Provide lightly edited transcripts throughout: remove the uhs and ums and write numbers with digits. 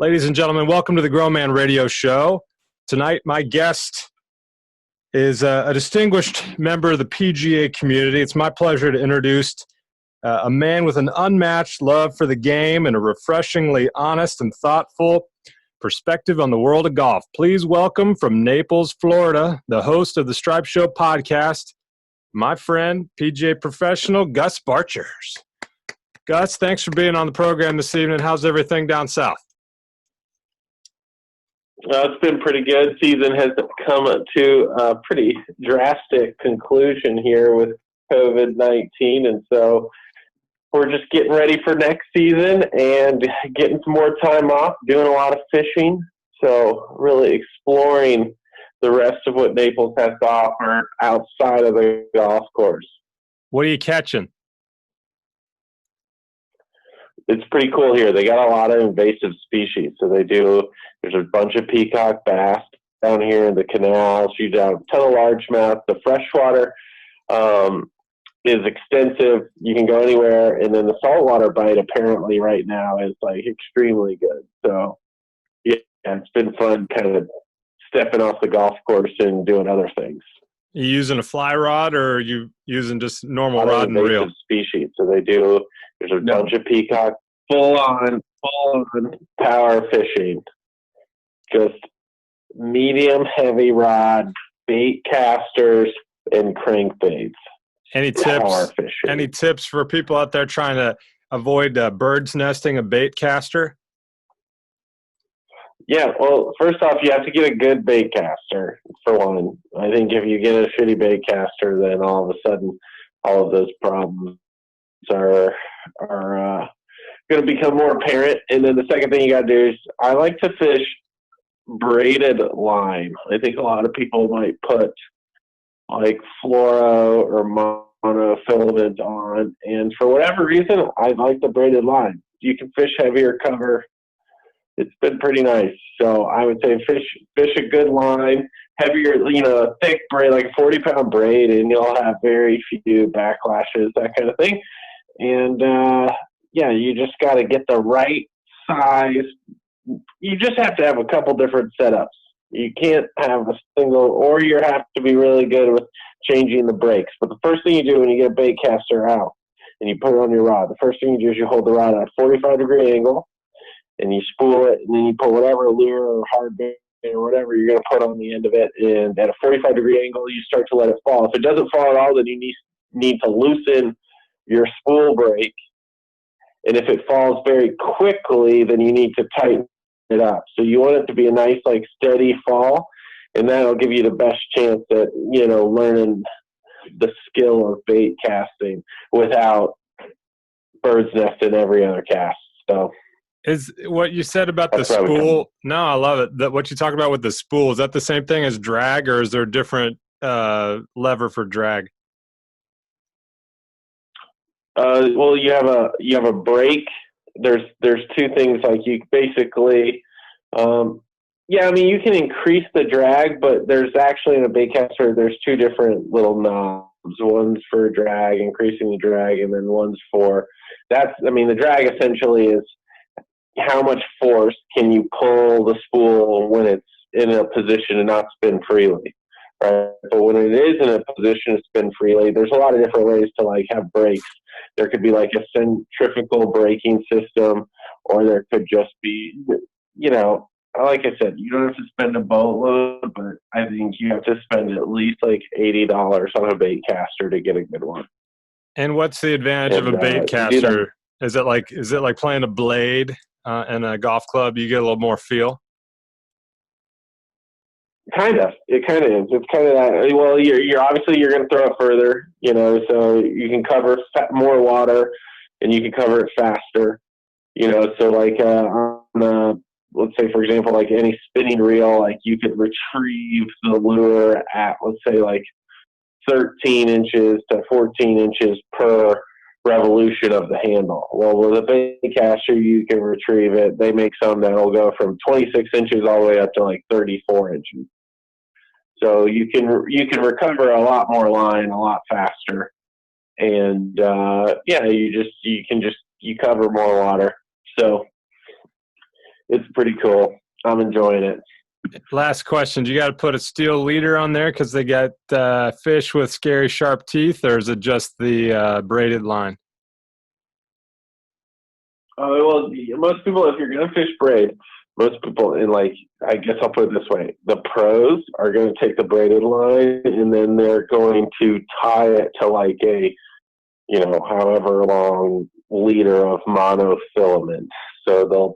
Ladies and gentlemen, welcome to the Grown Man Radio Show. Tonight, my guest is a distinguished member of the PGA community. It's my pleasure to introduce a man with an unmatched love for the game and a refreshingly honest and thoughtful perspective on the world of golf. Please welcome from Naples, Florida, the host of the Stripe Show podcast, my friend, PGA professional, Gus Barchers. Gus, thanks for being on the program this evening. How's everything down south? It's been pretty good. Season has come to a pretty drastic conclusion here with COVID-19, and so we're just getting ready for next season and getting some more time off, doing a lot of fishing, so really exploring the rest of what Naples has to offer outside of the golf course. What are you catching? It's pretty cool here. They got a lot of invasive species. So there's a bunch of peacock bass down here in the canals. You got a ton of largemouth. The freshwater is extensive. You can go anywhere. And then the saltwater bite apparently right now is like extremely good. So yeah, it's been fun kind of stepping off the golf course and doing other things. You using a fly rod or are you using just normal rod and reel? Species. So there's a bunch of peacock, full on power fishing. Just medium heavy rod, bait casters, and crankbaits. Any tips for people out there trying to avoid birds nesting a bait caster? Yeah, well, first off, you have to get a good bait caster, for one. I think if you get a shitty bait caster, then all of a sudden all of those problems are going to become more apparent. And then the second thing you got to do is I like to fish braided line. I think a lot of people might put like fluoro or monofilament on, and for whatever reason, I like the braided line. You can fish heavier cover. It's been pretty nice. So I would say fish a good line, heavier, thick braid, like a 40-pound braid, and you'll have very few backlashes, that kind of thing. And you just got to get the right size. You just have to have a couple different setups. You can't have a single, or you have to be really good with changing the brakes. But the first thing you do when you get a bait caster out and you put it on your rod, the first thing you do is you hold the rod at a 45-degree angle, and you spool it, and then you put whatever lure or hard bait or whatever you're going to put on the end of it, and at a 45-degree angle, you start to let it fall. If it doesn't fall at all, then you need to loosen your spool brake, and if it falls very quickly, then you need to tighten it up. So you want it to be a nice, like, steady fall, and that'll give you the best chance at, learning the skill of bait casting without bird's nest in every other cast. So is what you said about the spool? No, I love it. What you talk about with the spool, is that the same thing as drag, or is there a different lever for drag? Well, you have a brake. There's two things, like you basically, you can increase the drag, but there's actually in a bait caster, there's two different little knobs. One's for drag, increasing the drag, and then one's for the drag essentially is how much force can you pull the spool when it's in a position to not spin freely, right? But when it is in a position to spin freely, there's a lot of different ways to like have brakes. There could be like a centrifugal braking system, or there could just be, like I said, you don't have to spend a boatload, but I think you have to spend at least like $80 on a bait caster to get a good one. And what's the advantage of a bait caster? Is it like playing a blade in a golf club? You get a little more feel. Kind of. It kind of is. It's kind of that. Well, you're obviously you're going to throw it further, so you can cover more water and you can cover it faster, So like on let's say, for example, like any spinning reel, like you could retrieve the lure at, let's say, like 13 inches to 14 inches per revolution of the handle. Well, with a bait caster, you can retrieve it. They make some that'll go from 26 inches all the way up to like 34 inches. So you can recover a lot more line a lot faster, and you cover more water. So it's pretty cool. I'm enjoying it. Last question. Do you got to put a steel leader on there because they got fish with scary sharp teeth, or is it just the braided line? Well, most people, if you're going to fish braid, most people, and like, I guess I'll put it this way, the pros are going to take the braided line and then they're going to tie it to like a, however long leader of monofilament. So they'll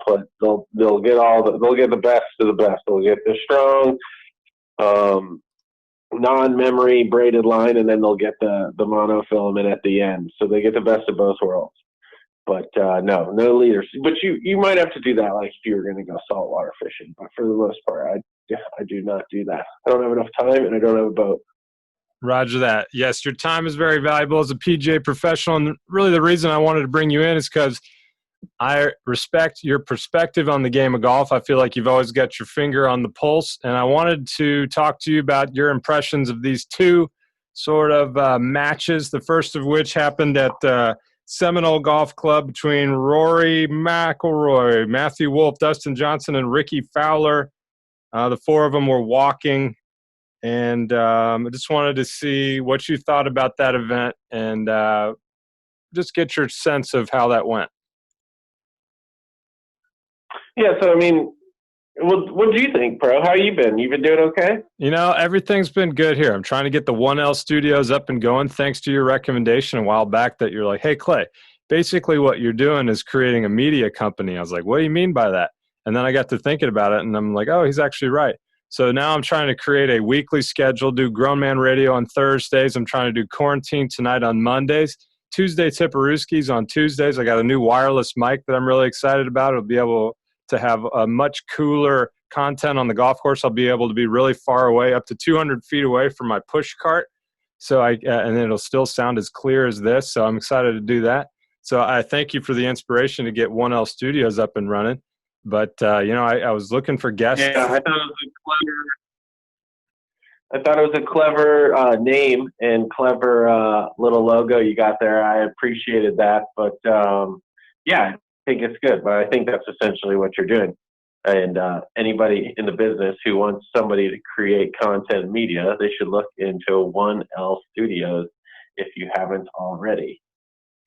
get the best of the best. They'll get the strong, non-memory braided line, and then they'll get the monofilament at the end. So they get the best of both worlds. But no leaders. But you might have to do that, like if you were going to go saltwater fishing. But for the most part, I do not do that. I don't have enough time, and I don't have a boat. Roger that. Yes, your time is very valuable as a PGA professional, and really the reason I wanted to bring you in is because I respect your perspective on the game of golf. I feel like you've always got your finger on the pulse, and I wanted to talk to you about your impressions of these two sort of matches, the first of which happened at Seminole Golf Club between Rory McIlroy, Matthew Wolff, Dustin Johnson, and Ricky Fowler. The four of them were walking, and I just wanted to see what you thought about that event and just get your sense of how that went. Yeah, so I mean, what do you think, bro? How you been? You been doing okay? Everything's been good here. I'm trying to get the 1L studios up and going thanks to your recommendation a while back that you're like, hey, Clay, basically what you're doing is creating a media company. I was like, what do you mean by that? And then I got to thinking about it, and I'm like, oh, he's actually right. So now I'm trying to create a weekly schedule, do Grown Man Radio on Thursdays. I'm trying to do Quarantine Tonight on Mondays. Tuesday Tipperooskies on Tuesdays. I got a new wireless mic that I'm really excited about. It'll be able to have a much cooler content on the golf course. I'll be able to be really far away, up to 200 feet away from my push cart. So and it'll still sound as clear as this. So I'm excited to do that. So I thank you for the inspiration to get 1L Studios up and running. But I was looking for guests. Yeah, I thought it was a clever name and clever little logo you got there. I appreciated that. But yeah, I think it's good, but I think that's essentially what you're doing. And anybody in the business who wants somebody to create content and media, they should look into 1L Studios if you haven't already.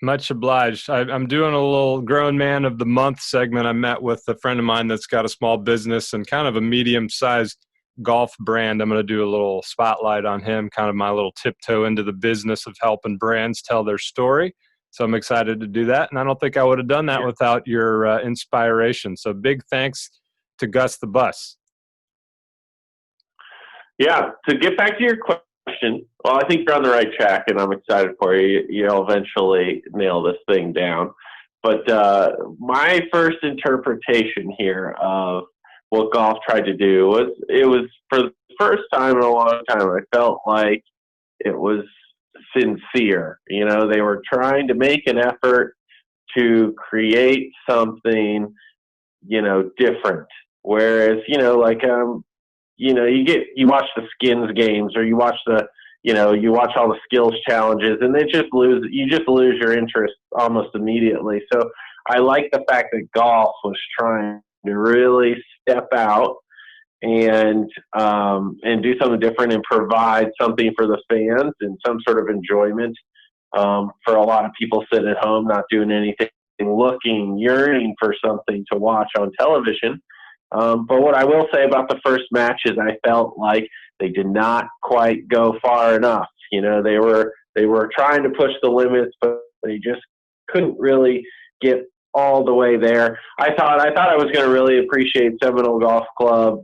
Much obliged. I'm doing a little Grown Man of the Month segment. I met with a friend of mine that's got a small business and kind of a medium-sized golf brand. I'm going to do a little spotlight on him, kind of my little tiptoe into the business of helping brands tell their story. So I'm excited to do that, and I don't think I would have done that without your inspiration. So big thanks to Gus the Bus. Yeah, to get back to your question, well, I think you're on the right track, and I'm excited for you. You'll eventually nail this thing down. But my first interpretation here of what golf tried to do was for the first time in a long time, I felt like it was sincere. They were trying to make an effort to create something, different. Whereas, you watch the skins games, or you watch all the skills challenges, and you just lose your interest almost immediately. So I like the fact that golf was trying to really step out and do something different and provide something for the fans and some sort of enjoyment for a lot of people sitting at home, not doing anything, yearning for something to watch on television. But what I will say about the first match is I felt like they did not quite go far enough. They were trying to push the limits, but they just couldn't really get all the way there. I thought I was going to really appreciate Seminole Golf Club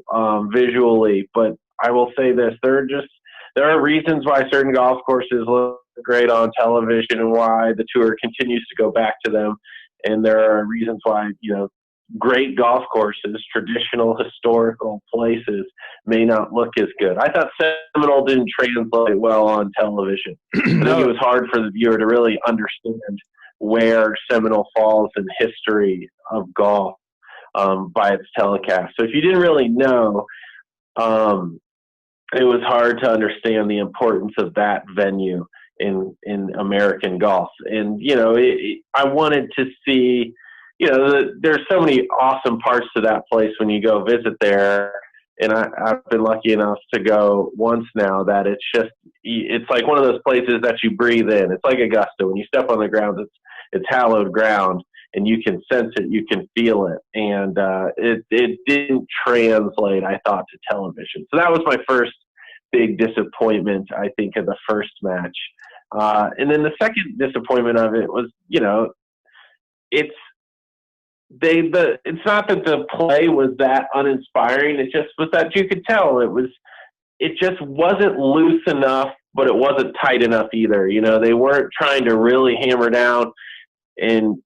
visually, but I will say this: there are reasons why certain golf courses look great on television and why the tour continues to go back to them, and there are reasons why great golf courses, traditional historical places, may not look as good. I thought Seminole didn't translate well on television. I think it was hard for the viewer to really understand where Seminole falls in history of golf by its telecast. So if you didn't really know, it was hard to understand the importance of that venue in American golf. And, I wanted to see there's so many awesome parts to that place when you go visit there. And I've been lucky enough to go once now that it's like one of those places that you breathe in. It's like Augusta. When you step on the ground, it's hallowed ground, and you can sense it, you can feel it. And it didn't translate, I thought, to television. So that was my first big disappointment, I think, of the first match. And then the second disappointment of it was, it's not that the play was that uninspiring. It just was that you could tell it just wasn't loose enough, but it wasn't tight enough either. They weren't trying to really hammer down and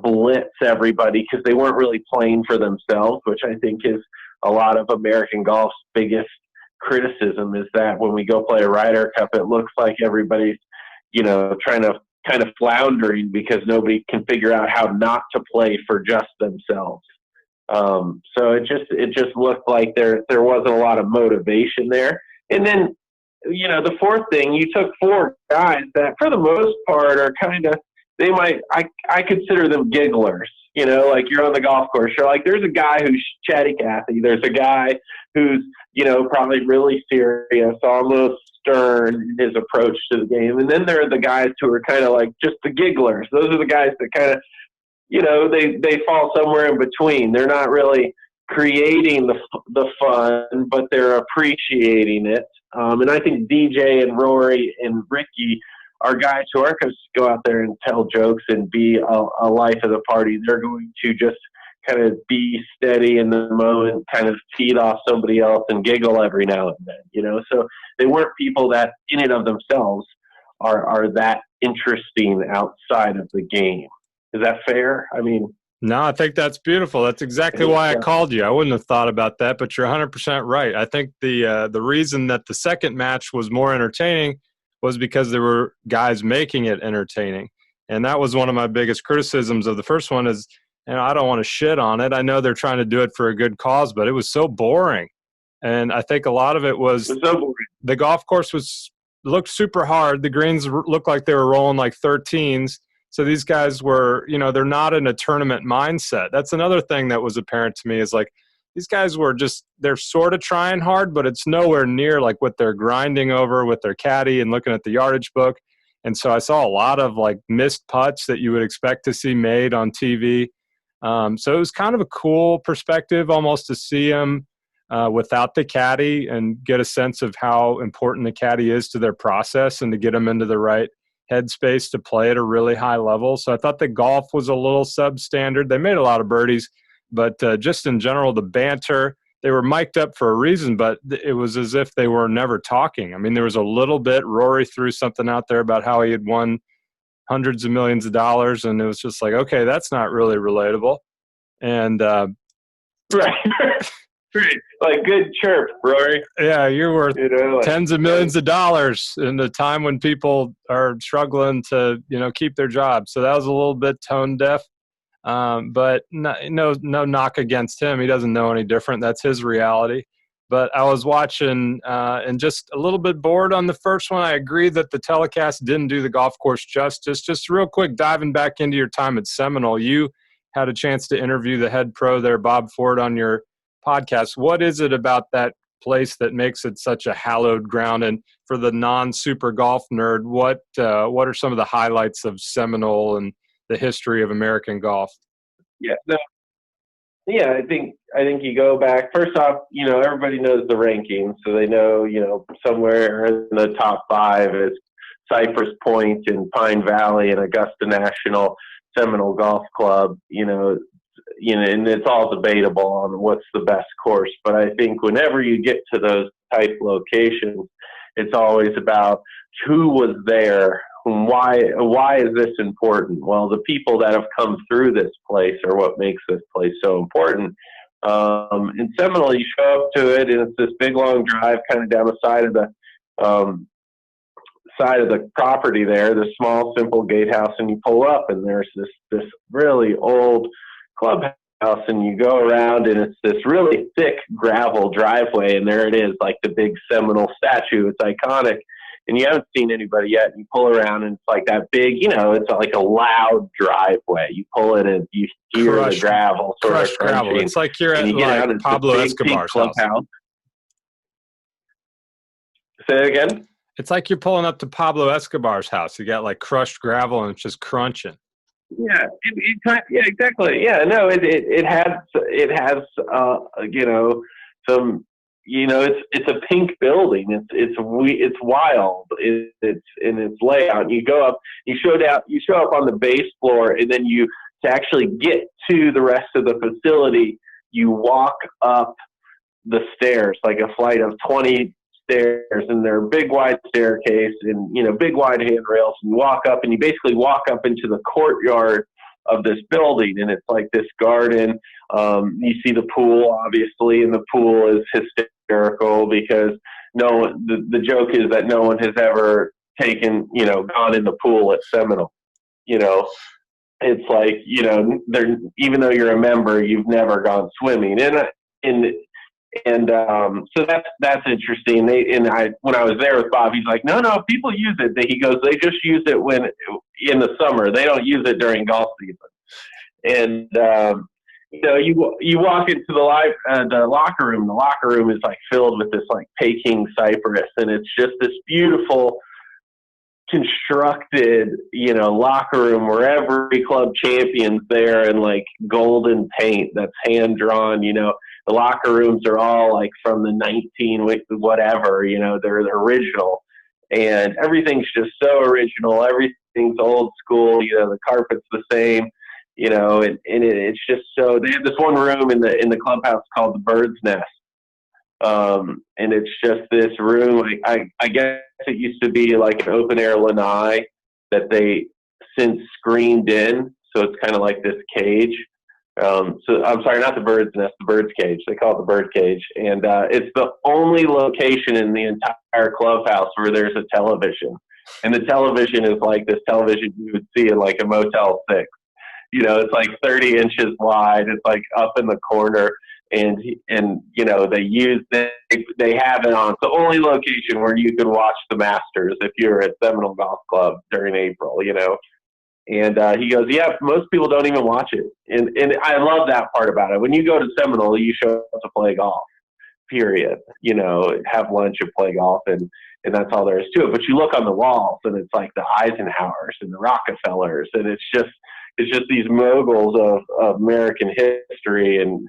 blitz everybody, because they weren't really playing for themselves, which I think is a lot of American golf's biggest criticism, is that when we go play a Ryder Cup, it looks like everybody's, trying to kind of floundering because nobody can figure out how not to play for just themselves. So it just looked like there wasn't a lot of motivation there. And then, the fourth thing, you took four guys that for the most part are kind of, I consider them gigglers. Like you're on the golf course, you're like, there's a guy who's chatty Cathy. There's a guy who's, probably really serious, almost stern in his approach to the game. And then there are the guys who are kind of like just the gigglers. Those are the guys that kind of, they fall somewhere in between. They're not really creating the fun, but they're appreciating it. And I think DJ and Rory and Ricky are guys who aren't going to go out there and tell jokes and be a life of the party. They're going to just kind of be steady in the moment, kind of feed off somebody else and giggle every now and then, So they weren't people that in and of themselves are that interesting outside of the game. Is that fair? I mean, no, I think that's beautiful. That's exactly why I called you. I wouldn't have thought about that, but you're 100% right. I think the reason that the second match was more entertaining was because there were guys making it entertaining. And that was one of my biggest criticisms of the first one is, I don't want to shit on it. I know they're trying to do it for a good cause, but it was so boring. And I think a lot of it was so boring. The golf course looked super hard. The greens looked like they were rolling like 13s. So these guys were, they're not in a tournament mindset. That's another thing that was apparent to me is like, these guys they're sort of trying hard, but it's nowhere near like what they're grinding over with their caddy and looking at the yardage book. And so I saw a lot of like missed putts that you would expect to see made on TV. So it was kind of a cool perspective almost to see him without the caddy and get a sense of how important the caddy is to their process and to get them into the right headspace to play at a really high level. So I thought the golf was a little substandard. They made a lot of birdies, but just in general, the banter, they were mic'd up for a reason, but it was as if they were never talking. I mean, there was a little bit, Rory threw something out there about how he had won hundreds of millions of dollars, and it was just like, okay, that's not really relatable. And right. Like, good chirp, Rory. Yeah, you're worth tens of millions of dollars in a time when people are struggling to, keep their jobs. So that was a little bit tone deaf. But no knock against him. He doesn't know any different. That's his reality. But I was watching and just a little bit bored on the first one. I agree that the telecast didn't do the golf course justice. Just real quick, diving back into your time at Seminole, you had a chance to interview the head pro there, Bob Ford, on your podcast. What is it about that place that makes it such a hallowed ground? And for the non-super golf nerd, what are some of the highlights of Seminole and the history of American golf? Yeah, I think you go back. First off, everybody knows the rankings, so they know, somewhere in the top 5 is Cypress Point and Pine Valley and Augusta National, Seminole Golf Club, and it's all debatable on what's the best course. But I think whenever you get to those type locations, it's always about who was there. Why is this important? Well, the people that have come through this place are what makes this place so important. In Seminole, you show up to it, and it's this big long drive kind of down the side of the property there, the small, simple gatehouse, and you pull up, and there's this really old clubhouse, and you go around, and it's this really thick gravel driveway, and there it is, like the big Seminole statue. It's iconic. and you haven't seen anybody yet, and you pull around, and it's like that big, it's like a loud driveway. You pull it, and you hear the gravel sort of crunching. Gravel. It's like you're at like Pablo Escobar's house. Say it again? It's like you're pulling up to Pablo Escobar's house. You got like crushed gravel, and it's just crunching. Yeah, exactly. Yeah, no, it has some, it's a pink building. It's wild. It's in its layout. And you go up, you show up on the base floor, and then to actually get to the rest of the facility, you walk up the stairs, like a flight of 20 stairs, and they're a big wide staircase and big wide handrails, and you walk up, and you basically walk up into the courtyard of this building, and it's like this garden. You see the pool, obviously, and the pool is hysterical because the joke is that no one has ever gone in the pool at Seminole. It's like, even though you're a member, you've never gone swimming. So that's interesting. When I was there with Bob, he's like, no, people use it. He goes, they just use it when in the summer. They don't use it during golf season. And you walk into the locker room. The locker room is like filled with this like Peking cypress, and it's just this beautiful constructed, locker room where every club champion's there in like golden paint that's hand drawn. The locker rooms are all like from the 19 whatever, they're original, and everything's just so original. Everything's old school. The carpet's the same, and it's just so. They have this one room in the clubhouse called the Bird's Nest. And it's just this room. I guess it used to be like an open air lanai that they since screened in. So it's kind of like this cage. So I'm sorry, not the Bird's Nest, the Bird's Cage. They call it the Bird Cage. And it's the only location in the entire clubhouse where there's a television. And the television is like this television you would see in like a Motel 6. It's like 30 inches wide. It's like up in the corner. And they have it on. It's the only location where you could watch the Masters if you're at Seminole Golf Club during April, And he goes, yeah, most people don't even watch it. And I love that part about it. When you go to Seminole, you show up to play golf, period. Have lunch and play golf, and that's all there is to it. But you look on the walls, and it's like the Eisenhowers and the Rockefellers, and it's just these moguls of American history and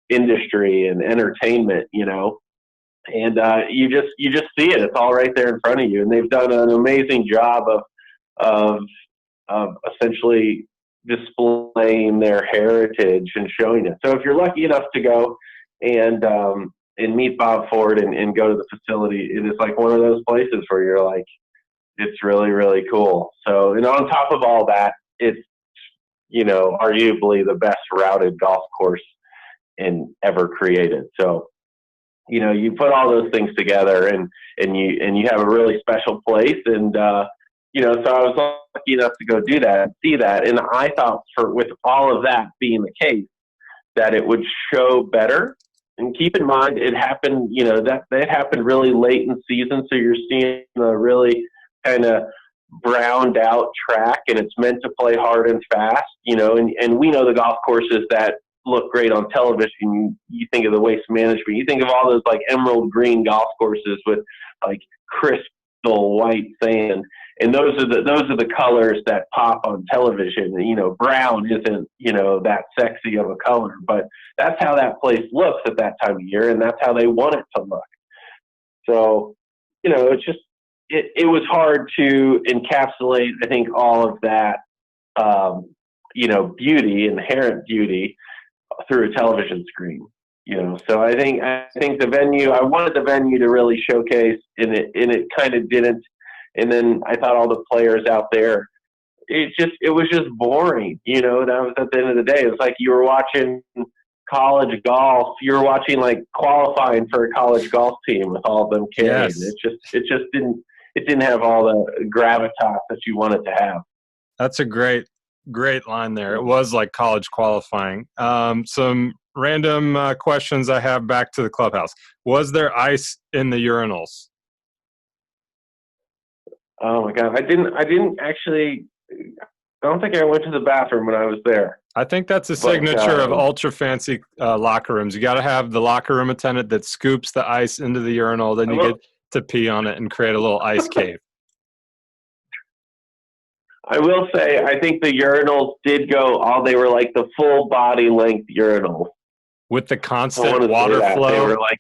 industry and entertainment, and you just see it. It's all right there in front of you, and they've done an amazing job of essentially displaying their heritage and showing it. So if you're lucky enough to go and meet Bob Ford and go to the facility, it is like one of those places where you're like, it's really, really cool. So, and on top of all that, it's arguably the best routed golf course ever created. So, you put all those things together, and you have a really special place. And so I was lucky enough to go do that and see that. And I thought with all of that being the case, that it would show better. And keep in mind, it happened, that happened really late in season. So you're seeing a really kind of browned out track, and it's meant to play hard and fast, and we know the golf courses that look great on television. You think of the Waste Management, you think of all those like emerald green golf courses with like crystal white sand, and those are the colors that pop on television. Brown isn't that sexy of a color, but that's how that place looks at that time of year, and that's how they want it to look. So it's just it was hard to encapsulate, I think, all of that beauty, inherent beauty, through a television screen. So I think the venue, I wanted the venue to really showcase, and it kind of didn't. And then I thought all the players out there, it was just boring. That was at the end of the day. It was like you were watching college golf. You were watching like qualifying for a college golf team with all of them carrying. Yes. It didn't have all the gravitas that you want it to have. That's a great line there. It was like college qualifying. Some random questions I have back to the clubhouse. Was there ice in the urinals? Oh my God. I didn't actually, I don't think I went to the bathroom when I was there. I think that's a But, signature of ultra fancy locker rooms. You got to have the locker room attendant that scoops the ice into the urinal. Then you get to pee on it and create a little ice cave. I will say, I think the urinals did go they were like the full body length urinals. With the constant water flow. They were like,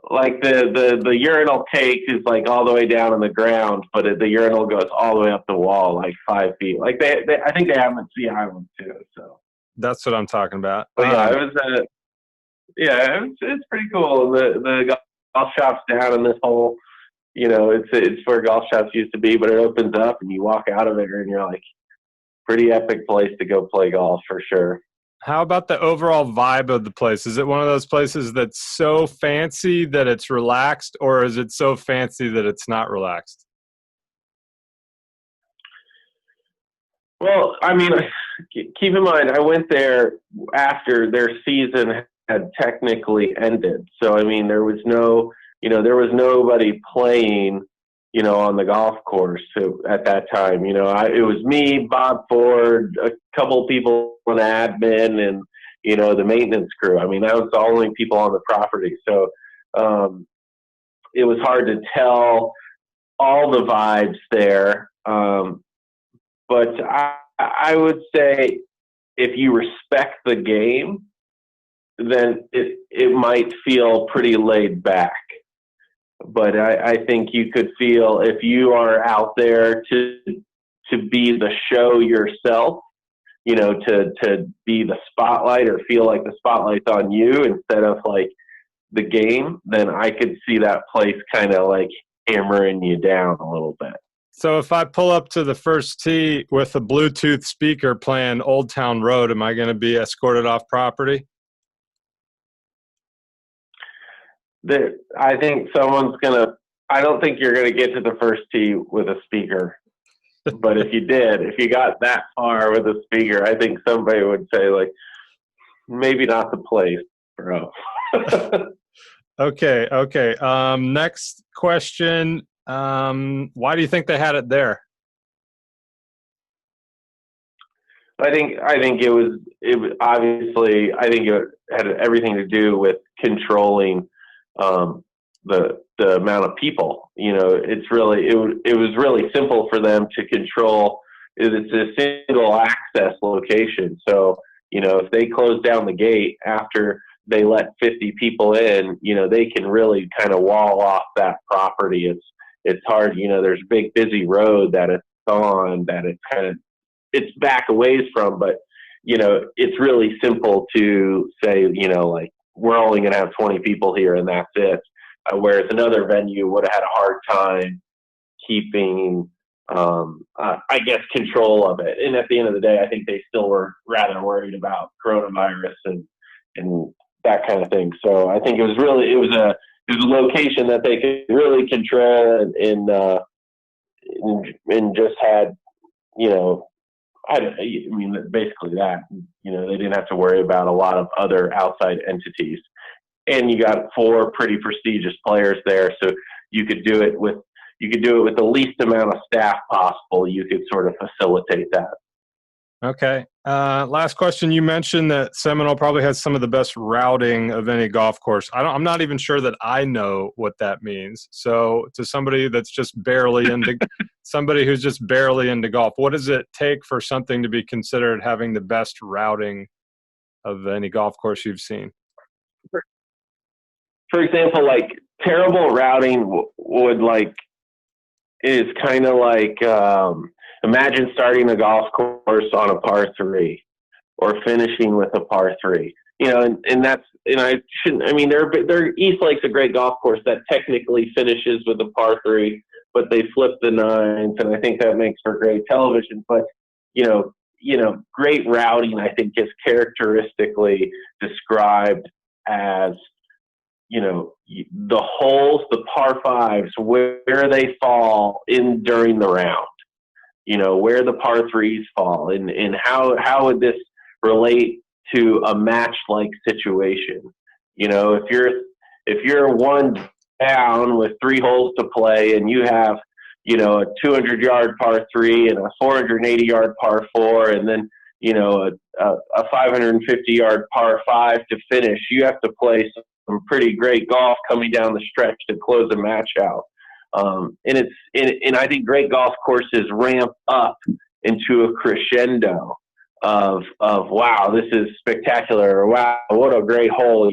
like the urinal cake is like all the way down on the ground, but the urinal goes all the way up the wall, like 5 feet. Like I think they have them at Sea Island too. So that's what I'm talking about. But it's pretty cool. The golf shop's down in this whole, it's where golf shops used to be, but it opens up and you walk out of it and you're like, pretty epic place to go play golf for sure. How about the overall vibe of the place? Is it one of those places that's so fancy that it's relaxed, or is it so fancy that it's not relaxed? Well, I mean, keep in mind, I went there after their season had technically ended. So, I mean, there was nobody playing, on the golf course at that time. It was me, Bob Ford, a couple people on admin, and, the maintenance crew. I mean, that was the only people on the property. So it was hard to tell all the vibes there. But I would say if you respect the game, then it might feel pretty laid back. But I think you could feel, if you are out there to be the show yourself, to be the spotlight or feel like the spotlight's on you instead of like the game, then I could see that place kind of like hammering you down a little bit. So if I pull up to the first tee with a Bluetooth speaker playing Old Town Road, am I going to be escorted off property? I think I don't think you're going to get to the first tee with a speaker. But if you got that far with a speaker, I think somebody would say, like, maybe not the place, bro. Okay. Next question. Why do you think they had it there? I think it was obviously, I think it had everything to do with controlling the amount of people. It was really simple for them to control. It's a single access location. So, if they close down the gate after they let 50 people in, they can really kind of wall off that property. It's hard, there's a big busy road that it's on, that it's back a ways from, but it's really simple to say, like, we're only going to have 20 people here and that's it. Whereas another venue would have had a hard time keeping, I guess, control of it. And at the end of the day, I think they still were rather worried about coronavirus and that kind of thing. So I think it was a location that they could really control and just had, basically that, they didn't have to worry about a lot of other outside entities. And you got 4 pretty prestigious players there, so you could do it with the least amount of staff possible. You could sort of facilitate that. Okay. Last question. You mentioned that Seminole probably has some of the best routing of any golf course. I'm not even sure that I know what that means. So to somebody that's just barely into somebody who's just barely into golf, what does it take for something to be considered having the best routing of any golf course you've seen? For example, like, terrible routing is kind of like, imagine starting a golf course on a par 3 or finishing with a par 3. East Lake's a great golf course that technically finishes with a par 3, but they flip the 9s, and I think that makes for great television. But, great routing, I think, is characteristically described as, the holes, the par 5s, where they fall in during the round, where the par 3s fall, and how would this relate to a match-like situation? If you're one down with 3 holes to play, and you have, a 200-yard par 3 and a 480-yard par 4, and then, a 550-yard par 5 to finish. You have to play some pretty great golf coming down the stretch to close a match out. And I think great golf courses ramp up into a crescendo of wow, this is spectacular, or wow, what a great hole,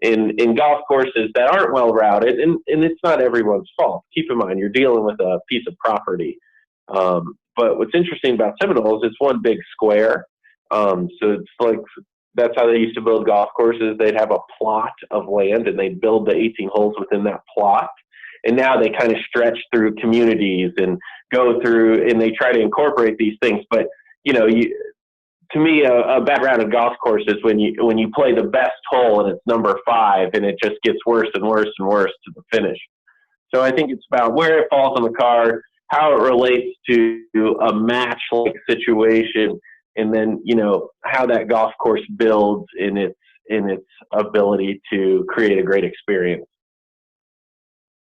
in golf courses that aren't well routed, and it's not everyone's fault. Keep in mind, you're dealing with a piece of property. But what's interesting about Seminole is it's one big square. So it's like, that's how they used to build golf courses. They'd have a plot of land, and they'd build the 18 holes within that plot. And now they kind of stretch through communities and go through, and they try to incorporate these things. But, to me, a bad round of golf course is when you play the best hole and it's number 5, and it just gets worse and worse and worse to the finish. So I think it's about where it falls on the card, how it relates to a match-like situation, and then, how that golf course builds in its ability to create a great experience.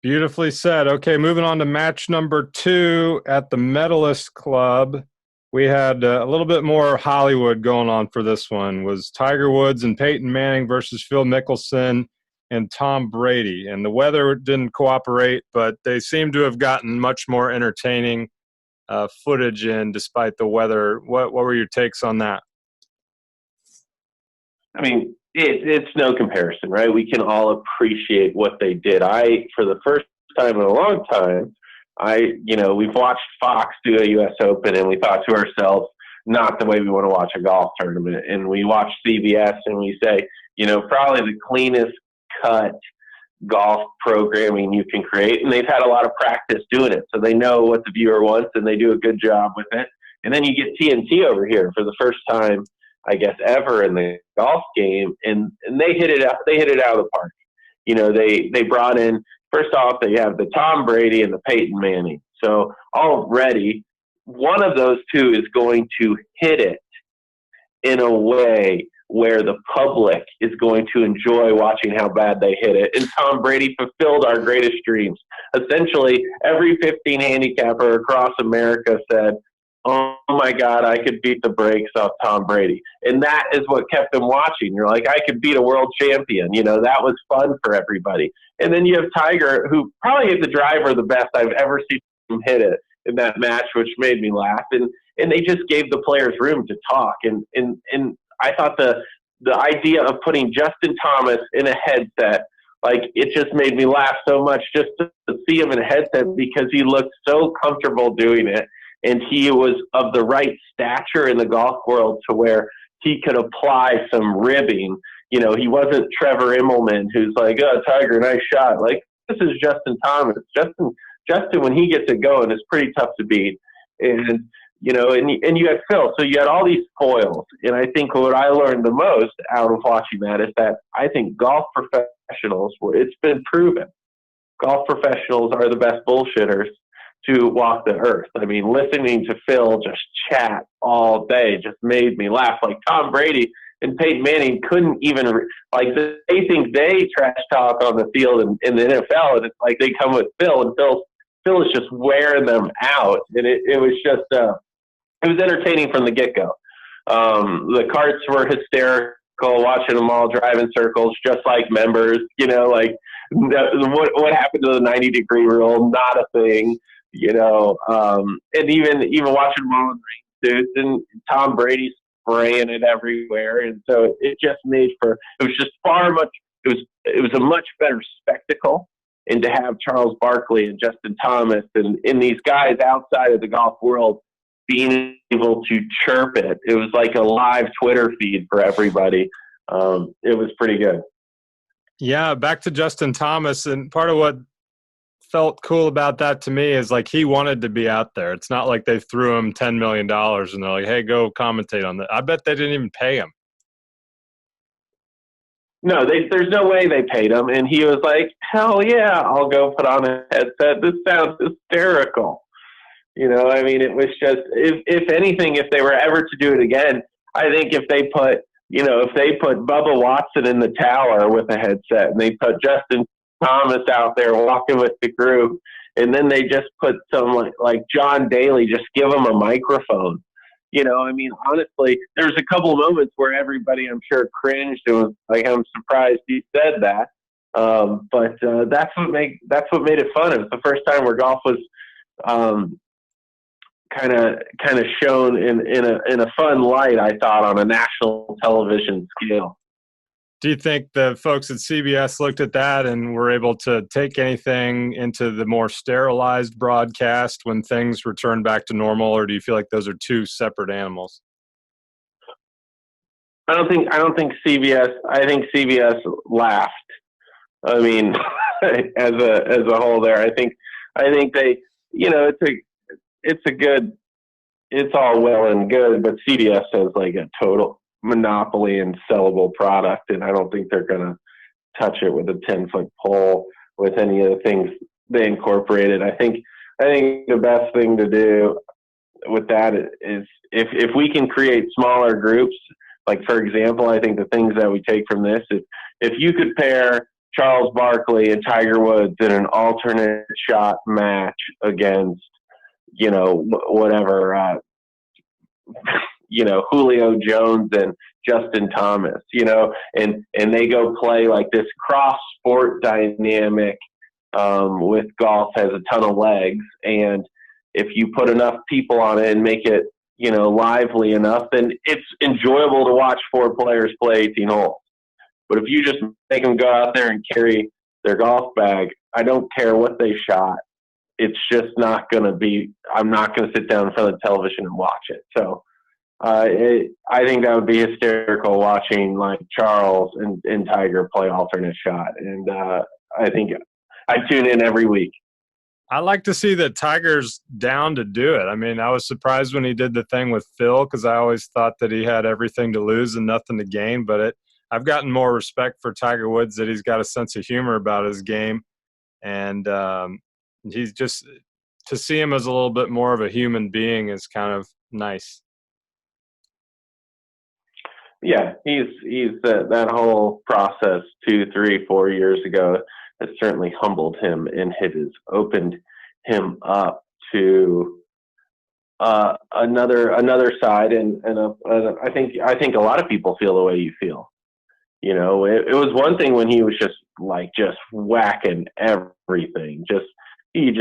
Beautifully said. Okay, moving on to match number 2 at the Medalist Club. We had a little bit more Hollywood going on for this one. Was Tiger Woods and Peyton Manning versus Phill Mickelson and Tom Brady. And the weather didn't cooperate, but they seem to have gotten much more entertaining footage in despite the weather. What were your takes on that? I mean, it's no comparison, right? We can all appreciate what they did. For the first time in a long time, we've watched Fox do a U.S. Open, and we thought to ourselves, not the way we want to watch a golf tournament. And we watch CBS, and we say, probably the cleanest cut golf programming you can create. And they've had a lot of practice doing it, so they know what the viewer wants, and they do a good job with it. And then you get TNT over here for the first time, I guess, ever in the golf game, and they hit it out. They hit it out of the park. They brought in, first off, they have the Tom Brady and the Peyton Manning. So already, one of those two is going to hit it in a way where the public is going to enjoy watching how bad they hit it. And Tom Brady fulfilled our greatest dreams. Essentially, every 15 handicapper across America said, oh my God, I could beat the brakes off Tom Brady. And that is what kept them watching. You're like, I could beat a world champion. That was fun for everybody. And then you have Tiger, who probably hit the driver the best I've ever seen him hit it in that match, which made me laugh. And they just gave the players room to talk. And I thought the idea of putting Justin Thomas in a headset, like, it just made me laugh so much just to see him in a headset, because he looked so comfortable doing it. And he was of the right stature in the golf world to where he could apply some ribbing. He wasn't Trevor Immelman, who's like, oh, Tiger, nice shot. Like, this is Justin Thomas. Justin, when he gets it going, is pretty tough to beat. And, and you had Phill. So you had all these foils. And I think what I learned the most out of watching that is that I think golf professionals, it's been proven, golf professionals are the best bullshitters to walk the earth. I mean, listening to Phill just chat all day just made me laugh. Like, Tom Brady and Peyton Manning couldn't even, they think they trash talk on the field in the NFL, and it's like they come with Phill, and Phill is just wearing them out. And it was just, it was entertaining from the get-go. The carts were hysterical, watching them all drive in circles, just like members, what happened to the 90-degree rule? Not a thing. And even watching them all in rain suits, and Tom Brady spraying it everywhere, and so it just made for, it was a much better spectacle. And to have Charles Barkley and Justin Thomas and these guys outside of the golf world being able to chirp it, it was like a live Twitter feed for everybody. It was pretty good. Yeah, back to Justin Thomas, and part of what felt cool about that to me is, like, he wanted to be out there. It's not like they threw him $10 million and they're like, hey, go commentate on that. I bet they didn't even pay him. No, there's no way they paid him. And he was like, hell yeah, I'll go put on a headset. This sounds hysterical. I mean, it was just, if anything, if they were ever to do it again, I think if they put Bubba Watson in the tower with a headset, and they put Justin Thomas out there walking with the group, and then they just put some like John Daly, just give him a microphone. I mean, honestly, there's a couple of moments where everybody, I'm sure, cringed and was like, "I'm surprised he said that." But that's what made it fun. It was the first time where golf was kind of shown in a fun light, I thought, on a national television scale. Do you think the folks at CBS looked at that and were able to take anything into the more sterilized broadcast when things returned back to normal, or do you feel like those are two separate animals? I don't think CBS. I think CBS laughed. I mean, as a whole, there. I think they. It's all well and good, but CBS has like a total monopoly and sellable product, and I don't think they're going to touch it with a 10-foot pole with any of the things they incorporated. I think the best thing to do with that is if we can create smaller groups, like, for example, I think the things that we take from this, if you could pair Charles Barkley and Tiger Woods in an alternate shot match against, whatever, Julio Jones and Justin Thomas, and they go play like this cross sport dynamic with golf has a ton of legs. And if you put enough people on it and make it, lively enough, then it's enjoyable to watch four players play 18 holes. But if you just make them go out there and carry their golf bag, I don't care what they shot. It's just not going to be, I'm not going to sit down in front of the television and watch it. So I think that would be hysterical watching like Charles and Tiger play alternate shot. And I think I tune in every week. I like to see that Tiger's down to do it. I mean, I was surprised when he did the thing with Phill because I always thought that he had everything to lose and nothing to gain. But I've gotten more respect for Tiger Woods, that he's got a sense of humor about his game. And he's just, to see him as a little bit more of a human being is kind of nice. Yeah, he's that whole process 2, 3, 4 years ago has certainly humbled him and has opened him up to another side. And I think a lot of people feel the way you feel. It was one thing when he was just whacking everything. He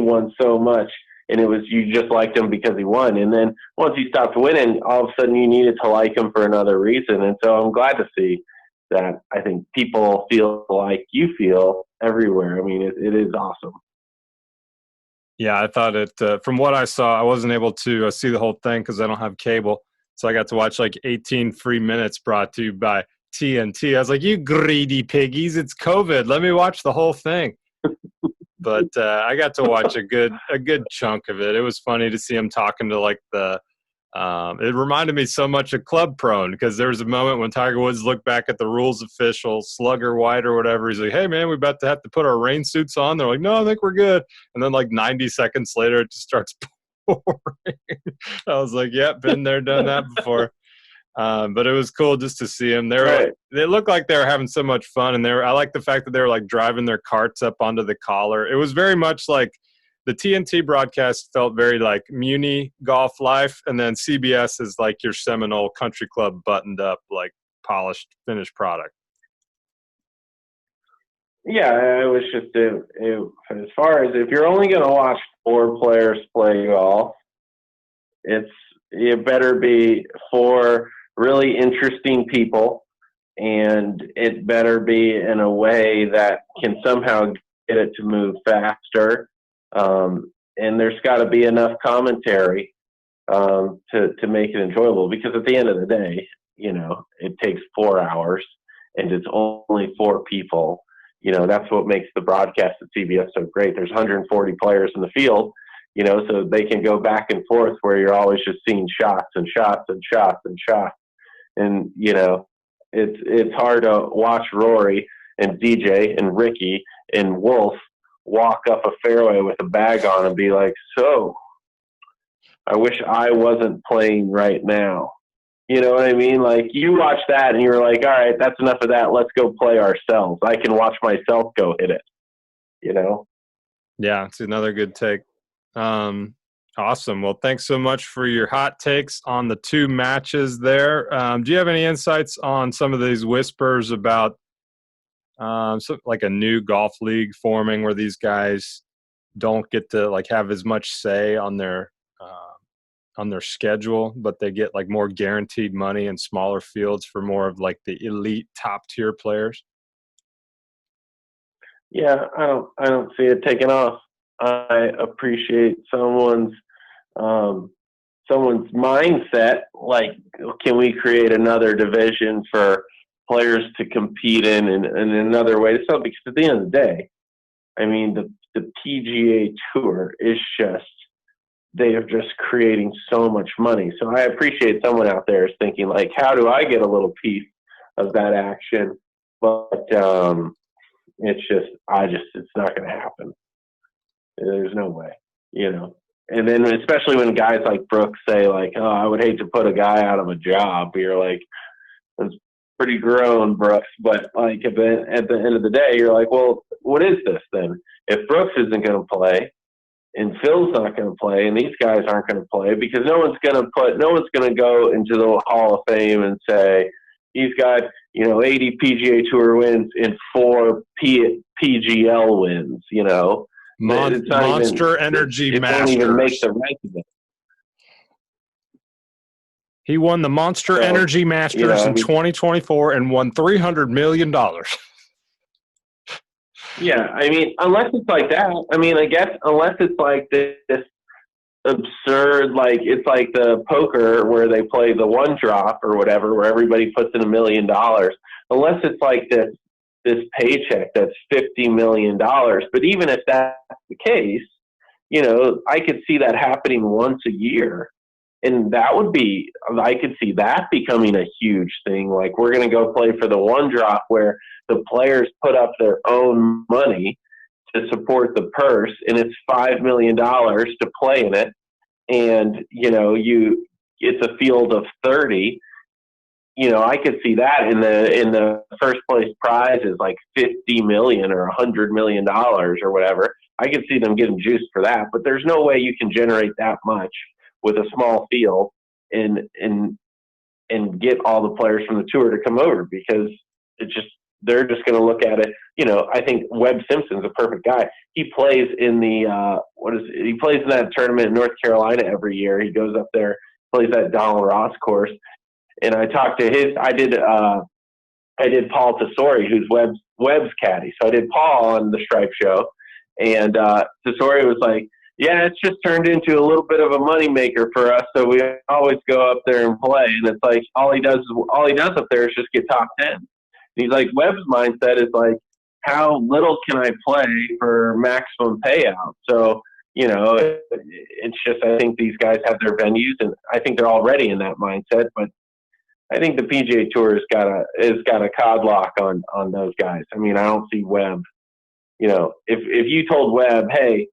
won so much. And it was, you just liked him because he won. And then once he stopped winning, all of a sudden you needed to like him for another reason. And so I'm glad to see that. I think people feel like you feel everywhere. I mean, it is awesome. Yeah, I thought from what I saw, I wasn't able to see the whole thing because I don't have cable. So I got to watch 18 free minutes brought to you by TNT. I was like, you greedy piggies, it's COVID. Let me watch the whole thing. But I got to watch a good chunk of it. It was funny to see him talking to it reminded me so much of Club Prone, because there was a moment when Tiger Woods looked back at the rules official, Slugger White or whatever. He's like, hey, man, we about to have to put our rain suits on. They're like, no, I think we're good. And then 90 seconds later, it just starts pouring. I was like, yep, been there, done that before. But it was cool just to see them. They looked like they were having so much fun, and I like the fact that they were driving their carts up onto the collar. It was very much like the TNT broadcast felt very like Muni golf life, and then CBS is like your Seminole Country Club buttoned up, polished, finished product. Yeah, it was just as far as if you're only going to watch four players play golf, it better be four really interesting people, and it better be in a way that can somehow get it to move faster. And there's got to be enough commentary to make it enjoyable, because at the end of the day, it takes 4 hours and it's only 4 people. That's what makes the broadcast at CBS so great. There's 140 players in the field, so they can go back and forth where you're always just seeing shots and shots and shots and shots. And, it's hard to watch Rory and DJ and Ricky and Wolff walk up a fairway with a bag on and be like, so I wish I wasn't playing right now. You know what I mean? Like, you watch that and you're like, all right, that's enough of that. Let's go play ourselves. I can watch myself go hit it, you know? Yeah, it's another good take. Awesome. Well, thanks so much for your hot takes on the two matches there. Do you have any insights on some of these whispers about like a new golf league forming where these guys don't get to like have as much say on their schedule, but they get like more guaranteed money in smaller fields for more of like the elite top tier players? Yeah, I don't see it taking off. I appreciate someone's mindset. Like, can we create another division for players to compete in another way? So, because at the end of the day, I mean, the PGA Tour is just, they are just creating so much money. So I appreciate someone out there is thinking, like, how do I get a little piece of that action? But it's not going to happen. There's no way, you know. And then especially when guys like Brooks say, like, oh, I would hate to put a guy out of a job. You're like, that's pretty grown, Brooks. But, like, at the end of the day, you're like, well, what is this then? If Brooks isn't going to play and Phil's not going to play and these guys aren't going to play, because no one's going to go into the Hall of Fame and say, he's got, 80 PGA Tour wins and 4 PGL wins, Monster Energy it Masters. Won't even make the ranking. He won the Monster Energy Masters in 2024 and won $300 million. Yeah, I mean, unless it's like that. I mean, I guess unless it's like this absurd, like it's like the poker where they play the one drop or whatever, where everybody puts in $1 million. Unless it's like this paycheck that's $50 million. But even if that's the case, I could see that happening once a year. And I could see that becoming a huge thing. Like, we're going to go play for the one drop where the players put up their own money to support the purse, and it's $5 million to play in it. And, it's a field of 30. I could see that in the first place prize is like $50 million or $100 million or whatever. I could see them getting juiced for that, but there's no way you can generate that much with a small field and get all the players from the tour to come over, because they're just going to look at it. I think Webb Simpson's a perfect guy. He plays in he plays in that tournament in North Carolina every year. He goes up there, plays that Donald Ross course. And I talked to I did Paul Tesori, who's Webb's caddy. So I did Paul on the Stripe Show, and Tesori was like, yeah, it's just turned into a little bit of a moneymaker for us. So we always go up there and play. And it's like, all he does up there is just get top 10. And he's like, Webb's mindset is like, how little can I play for maximum payout? So, it's just, I think these guys have their venues, and I think they're already in that mindset. But I think the PGA Tour has got a cod lock on those guys. I mean, I don't see Webb. If you told Webb, hey,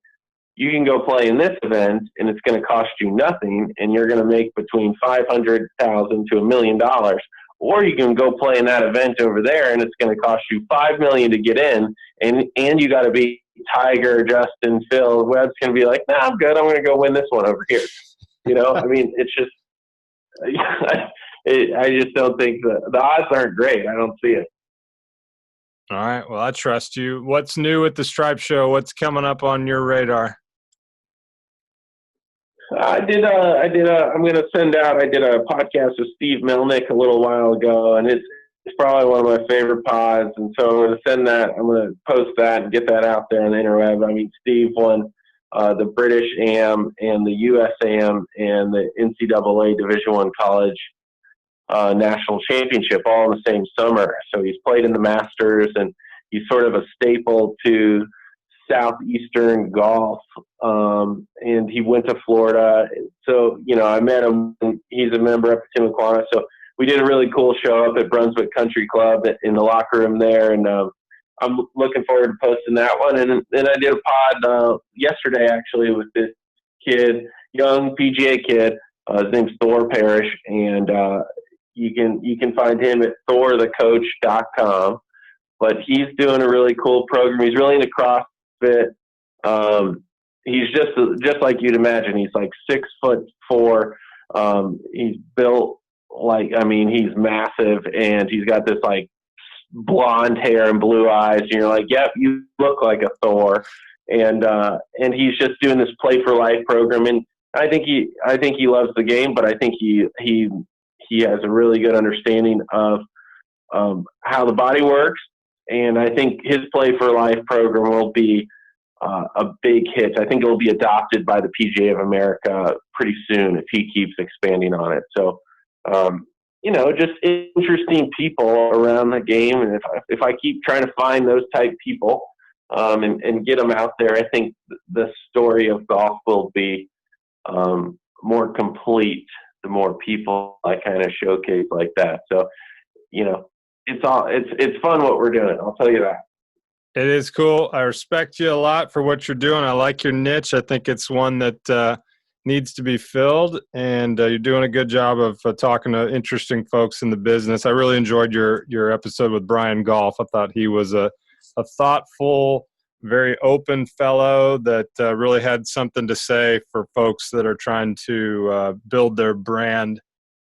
you can go play in this event and it's going to cost you nothing, and you're going to make between $500,000 to $1 million, or you can go play in that event over there and it's going to cost you $5 million to get in, and you got to be Tiger, Justin, Phill. Webb's going to be like, nah, I'm good. I'm going to go win this one over here. I mean, it's just, I just don't think the odds aren't great. I don't see it. All right. Well, I trust you. What's new at the Stripe Show? What's coming up on your radar? I'm going to send out, I did a podcast with Steve Melnick a little while ago, and it's probably one of my favorite pods. And so I'm going to send that, I'm going to post that and get that out there on the interweb. I mean, Steve won the British AM and the US AM and the NCAA Division I college national championship all in the same summer. So he's played in the Masters, and he's sort of a staple to Southeastern golf. And he went to Florida. So, I met him. He's a member up at Timuquana. So we did a really cool show up at Brunswick Country Club in the locker room there. And I'm looking forward to posting that one. And then I did a pod yesterday, actually, with this kid, young PGA kid. His name's Thor Parrish. And you can find him at thorthecoach.com. But he's doing a really cool program. He's really into CrossFit. He's just like you'd imagine. He's like 6'4". He's built he's massive, and he's got this like blonde hair and blue eyes. And you're like, yep, you look like a Thor. And he's just doing this Play for Life program. And I think he loves the game, but I think he has a really good understanding of how the body works. And I think his Play for Life program will be a big hit. I think it will be adopted by the PGA of America pretty soon if he keeps expanding on it. So, just interesting people around the game. And if I keep trying to find those type people and get them out there, I think the story of golf will be more complete the more people I kind of showcase like that. So, it's fun what we're doing. I'll tell you that. It is cool. I respect you a lot for what you're doing. I like your niche. I think it's one that needs to be filled, and you're doing a good job of talking to interesting folks in the business. I really enjoyed your episode with Brian Golf. I thought he was a thoughtful, very open fellow that really had something to say for folks that are trying to build their brand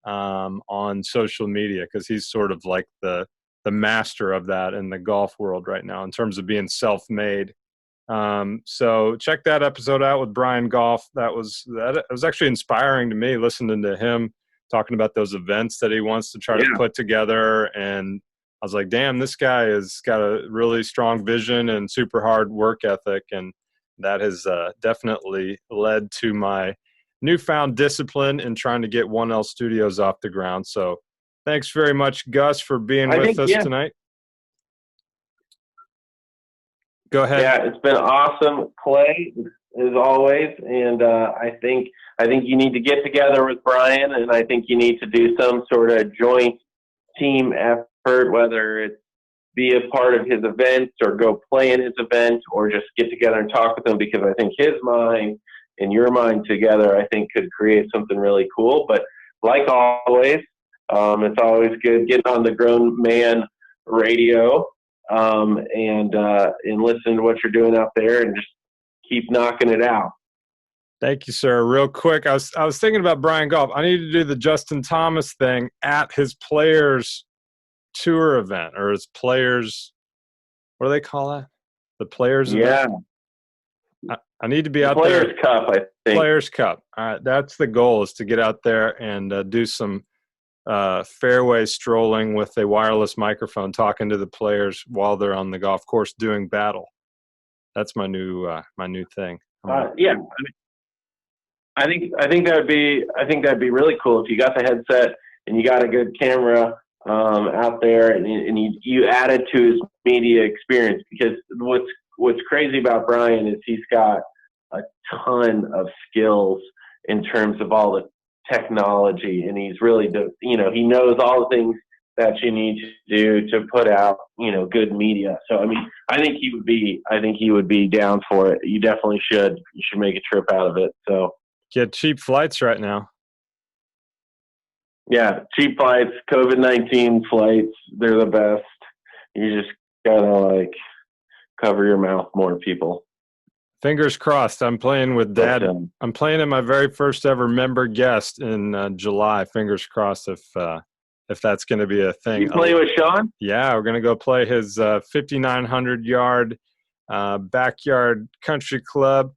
on social media, because he's sort of like the master of that in the golf world right now in terms of being self-made. So check that episode out with Brian Golf. It was actually inspiring to me listening to him talking about those events that he wants to try to put together. And I was like, damn, this guy has got a really strong vision and super hard work ethic. And that has definitely led to my newfound discipline in trying to get 1L Studios off the ground. So thanks very much, Gus, for being with us tonight. Go ahead. Yeah, it's been awesome, Clay, as always. And I think you need to get together with Brian, and I think you need to do some sort of joint team effort, whether it's be a part of his events or go play in his event or just get together and talk with him, because I think his mind and your mind together, I think, could create something really cool. But like always, it's always good getting on the Grown Man Radio and listen to what you're doing out there and just keep knocking it out. Thank you, sir. Real quick, I was thinking about Brian Golf. I need to do the Justin Thomas thing at his Players Tour event, or his Players, what do they call that? The Players event? I need to be out there. Players Cup, I think. Players Cup. All right, that's the goal, is to get out there and do some fairway strolling with a wireless microphone, talking to the players while they're on the golf course doing battle. That's my new thing. Yeah, I think that'd be really cool if you got the headset and you got a good camera out there and you added to his media experience. Because what's crazy about Brian is he's got a ton of skills in terms of all the technology, and he's really he knows all the things that you need to do to put out good media. So I mean, I think he would be down for it. You definitely should. You should make a trip out of it. So get cheap flights right now. Yeah, cheap flights, COVID-19 flights, they're the best. You just gotta cover your mouth more, people. Fingers crossed. I'm playing with Dad. I'm playing in my very first ever member guest in July. Fingers crossed if that's going to be a thing. You play with Sean? Yeah, we're going to go play his 5,900-yard backyard country club,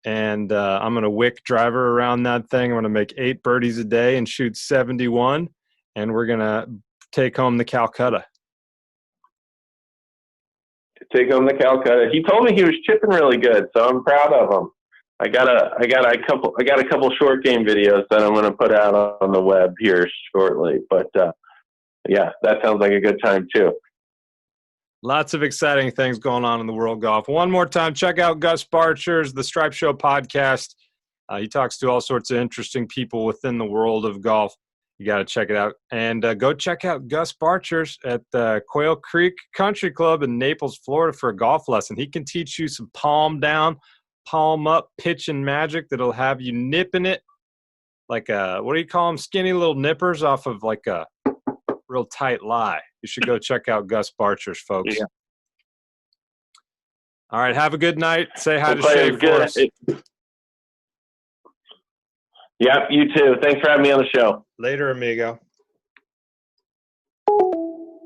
and I'm going to wick driver around that thing. I'm going to make 8 birdies a day and shoot 71, and we're going to take home the Calcutta. Take home the Calcutta. He told me he was chipping really good, so I'm proud of him. I got a couple short game videos that I'm going to put out on the web here shortly. But yeah, that sounds like a good time too. Lots of exciting things going on in the world of golf. One more time, check out Gus Barchers, the Stripe Show podcast. He talks to all sorts of interesting people within the world of golf. You got to check it out. And go check out Gus Barchers at the Quail Creek Country Club in Naples, Florida for a golf lesson. He can teach you some palm down, palm up pitching magic that'll have you nipping it like what do you call them? Skinny little nippers off of like a real tight lie. You should go check out Gus Barchers, folks. Yeah. All right, have a good night. Say hi to Clay, Shay it was good. for us. Yep, you too. Thanks for having me on the show. Later, amigo.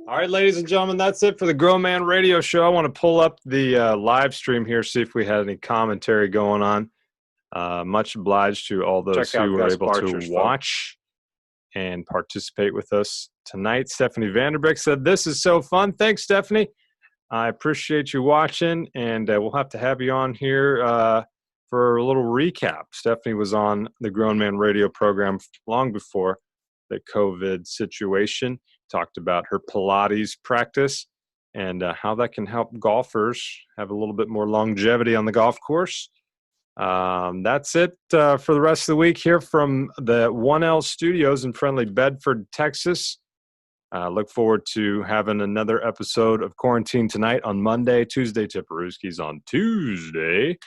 All right, ladies and gentlemen, that's it for the Grown Man Radio Show. I want to pull up the live stream here, see if we had any commentary going on. Much obliged to all those who were able to watch and participate with us tonight. Stephanie Vanderbeek said, "This is so fun." Thanks, Stephanie. I appreciate you watching, and we'll have to have you on here for a little recap. Stephanie was on the Grown Man Radio program long before the COVID situation. Talked about her Pilates practice and how that can help golfers have a little bit more longevity on the golf course. That's it for the rest of the week here from the 1L Studios in friendly Bedford, Texas. Look forward to having another episode of Quarantine Tonight on Monday, Tuesday Tipperooski's on Tuesday,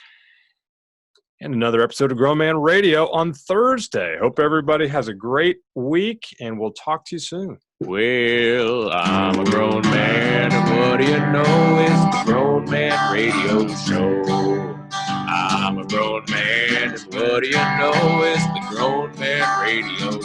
and another episode of Grown Man Radio on Thursday. Hope everybody has a great week, and we'll talk to you soon. Well, I'm a grown man, and what do you know? It's the Grown Man Radio Show. I'm a grown man, and what do you know? It's the Grown Man Radio